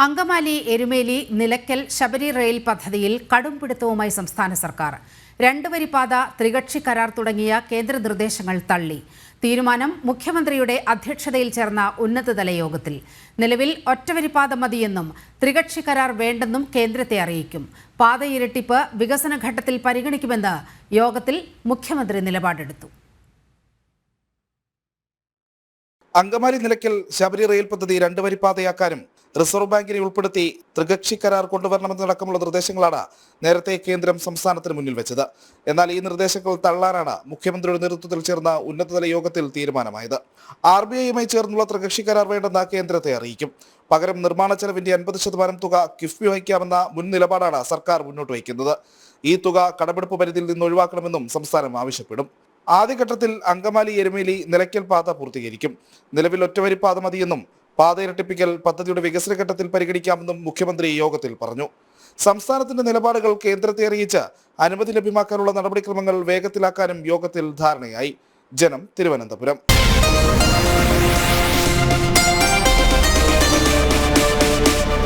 Angamaly, Erumeli, Nilakkal Sabari rail പദ്ധതിയിൽ കടുംപിടുത്തവുമായി സംസ്ഥാന സർക്കാർ. രണ്ടുവരിപ്പാത, ത്രികക്ഷി കരാർ തുടങ്ങിയ കേന്ദ്ര നിർദ്ദേശങ്ങൾ തള്ളി. തീരുമാനം മുഖ്യമന്ത്രിയുടെ അധ്യക്ഷതയിൽ ചേർന്ന ഉന്നതതല യോഗത്തിൽ. നിലവിൽ ഒറ്റവരിപ്പാത മതിയെന്നും ത്രികക്ഷി കരാർ വേണ്ടെന്നും കേന്ദ്രത്തെ അറിയിക്കും. പാത ഇരട്ടിപ്പ് വികസന ഘട്ടത്തിൽ പരിഗണിക്കുമെന്ന് യോഗത്തിൽ മുഖ്യമന്ത്രി നിലപാടെടുത്തു. അങ്കമാലി, നിലയ്ക്കൽ ശബരി റെയിൽ പദ്ധതി രണ്ടുവരിപ്പാതയാക്കാനും റിസർവ് ബാങ്കിനെ ഉൾപ്പെടുത്തി ത്രികക്ഷി കരാർ കൊണ്ടുവരണമെന്നടക്കമുള്ള നിർദ്ദേശങ്ങളാണ് നേരത്തെ കേന്ദ്രം സംസ്ഥാനത്തിന് മുന്നിൽ വെച്ചത്. എന്നാൽ ഈ നിർദ്ദേശങ്ങൾ തള്ളാനാണ് മുഖ്യമന്ത്രിയുടെ നേതൃത്വത്തിൽ ചേർന്ന ഉന്നതതല യോഗത്തിൽ തീരുമാനമായത്. RBIയുമായി ചേർന്നുള്ള ത്രികക്ഷി കരാർ വേണ്ടെന്ന് കേന്ദ്രത്തെ അറിയിക്കും. പകരം നിർമ്മാണ ചെലവിന്റെ 50% തുക കിഫ്ബി വഹിക്കാമെന്ന മുൻ നിലപാടാണ് സർക്കാർ മുന്നോട്ട് വയ്ക്കുന്നത്. ഈ തുക കടമെടുപ്പ് പരിധിയിൽ നിന്ന് ഒഴിവാക്കണമെന്നും സംസ്ഥാനം ആവശ്യപ്പെടും. ആദ്യഘട്ടത്തിൽ അങ്കമാലി, എരുമേലി, നിലയ്ക്കൽ പാത പൂർത്തീകരിക്കും. നിലവിൽ ഒറ്റവരിപ്പാത മതിയെന്നും പാത ഇരട്ടിപ്പിക്കൽ പദ്ധതിയുടെ വികസന ഘട്ടത്തിൽ പരിഗണിക്കാമെന്നും മുഖ്യമന്ത്രി യോഗത്തിൽ പറഞ്ഞു. സംസ്ഥാനത്തിന്റെ നിലപാടുകൾ കേന്ദ്രത്തെ അറിയിച്ച് അനുമതി ലഭ്യമാക്കാനുള്ള നടപടിക്രമങ്ങൾ വേഗത്തിലാക്കാനും യോഗത്തിൽ ധാരണയായി. ജനം, തിരുവനന്തപുരം.